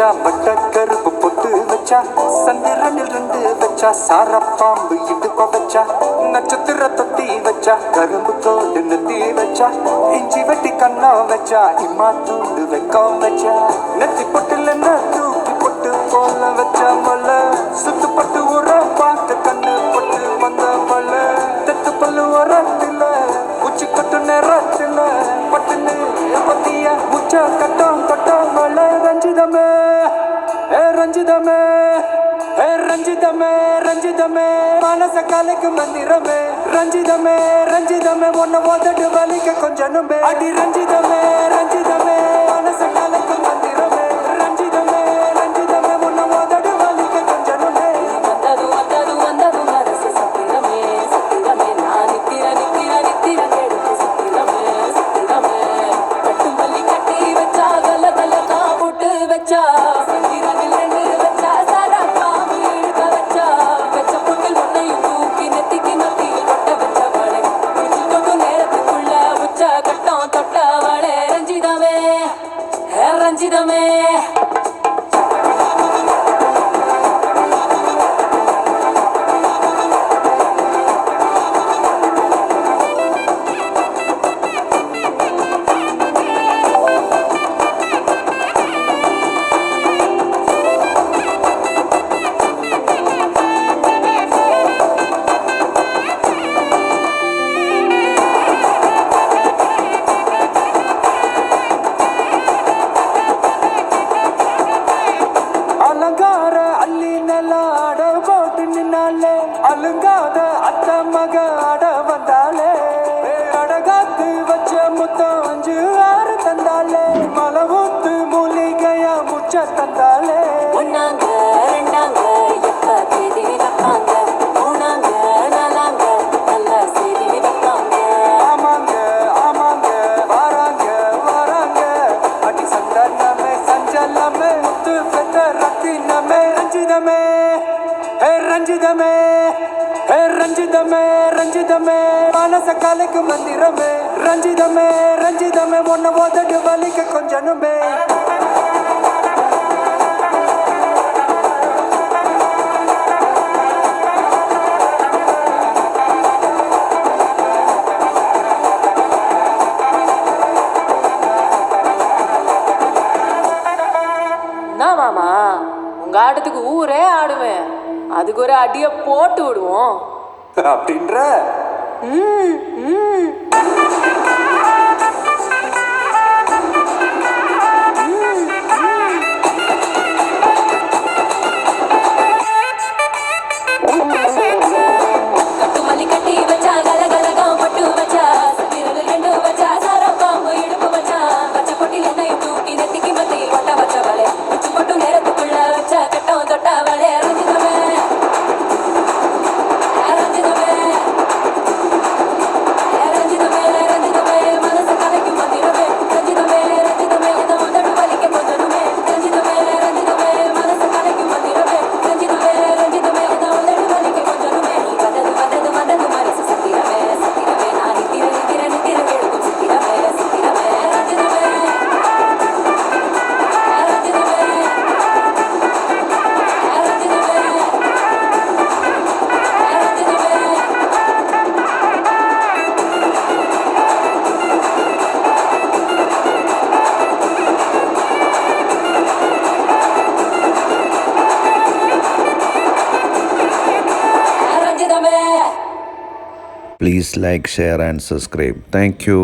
வச்சா வட்ட கருப்பு பொட்டு வச்சா சந்திரனில் 2 வச்சா சாரப்பாம்பு இடுப்ப வச்சா நட்சத்திர தொட்டி வச்சா கரும்பு தோடு நெத்தி வச்சா இஞ்சி வெட்டி கண்ணா வச்சா இம்மா தூண்டு வெக்கம் வச்சா நெத்தி பொட்டுல தூக்கி பொட்டு போல வச்சா மொல்ல சுத்து பட்டு உர பார்த்து கண்ணு பொட்டு வந்த மொல்ல தெத்து பல்லு உரத்துல உச்சி கொட்டு நேரத்துல பட்டுன்னு பத்திய முச்ச கட்டம் கட்டம் மொல்ல ரஞ்சிதமே ரஞ்சிதமே ரஞ்சிதமே ரஞ்சிதமே மனச கலைக்கு மந்திரமே ரஞ்சிதமே ரஞ்சிதமே ஒன்ன ஓதட்டு வலிக்க கொஞ்சனுமே அடி ரஞ்சிதமே ரஞ்சிதமே மனச கலைக்கு மந்திரமே ரஞ்சிதமே ரஞ்சிதமே ஒன்ன ஓதட்டு வலிக்க கொஞ்சனுமே வந்தது வந்தது வந்தது மனசு சத்திரமே சத்திரமே நான் நித்திர நித்திர நித்திர கெடுத்து சத்திரமே சத்திரமே கட்டு மல்லி கட்டி வச்சா கல கல காப்புட்டு வச்சா சந்திரனில் 2 வச்சா சாரா பாம்பு இழுக்க வச்சா வச்ச பொட்டில் ஒன்னையும் தூக்கி நெத்திக்கு மத்தியில் ஒட்ட வச்சவளே உச்சி தொட்டு நேரத்துக்குள்ள உச்ச கட்டம் தொட்டவளே ரஞ்சிதமே ரஞ்சிதமே அலங்கார அள்ளி நல்லாட போட்டு நின்னாலே அலுங்காத அத்த மக ஆட வந்தாலே அடகாத்து வச்ச முத்தம் 5 6 தந்தாலே மலமுத்து மூலிகையா முச்ச தந்தாலே ஒன்னாங்க ரெண்டாங்க எப்ப தேதி வைப்பாங்க மூணாங்க நாலாங்க நல்ல செய்தி வைப்பாங்க ஆமாங்க ஆமாங்க வராங்க வராங்க அடி சந்தனமே சஞ்சலமே முத்து பெத்த ரத்தினமே ரஞ்சிதமே ரஞ்சிதமே ரஞ்சிதமே ரஞ்சிதமே மனச கலைக்கு மந்திரமே ரஞ்சிதமே ரஞ்சிதமே ஒன்ன ஓதட்டு வலிக்க கொஞ்சனுமே என்ன மாமா உங்க ஆட்டத்துக்கு ஊரே ஆடுவேன் அதுக்கு ஒரு அடிய போட்டு விடுவோம் அப்படின்ற ம் ம் கட்டு மல்லி கட்டி வச்சா கல கலகம் பட்டு வச்சா சந்திரனில் 2 வச்சா சாரா பாம்பு இடுப்பு வச்சா வச்ச பொட்டில் என்னையும் தூக்கி நெத்திக்கு மத்தியில் ஒட்ட வச்சவளே உச்சி பொட்டு நேரத்துக்குள்ள வச்ச கட்டம் தொட்டவளே ரஞ்சிதமே ரஞ்சிதமே ரஞ்சிதமே ரஞ்சிதமே மனச கலைக்கும் மந்திரமே ரஞ்சிதமே ரஞ்சிதமே எதை முதல் வலிக்க கொஞ்சனுமே ரஞ்சிதமே ரஞ்சிதமே மனச கலைக்கும் மந்திரமே ரஞ்சிதமே ரஞ்சிதமே எதை முதல் வலிக்க கொஞ்சனுமே வந்தது வந்தது வந்தது மனசு சத்திரமே சத்திரமே நான் நித்திர நித்திர நித்திர கெடுக்கும் சத்திரமே சத்திரமே ரஞ்சிதமே ரஞ்சிதமே ரஞ்சிதமே ரஞ்சிதமே Please like, share and subscribe. Thank you.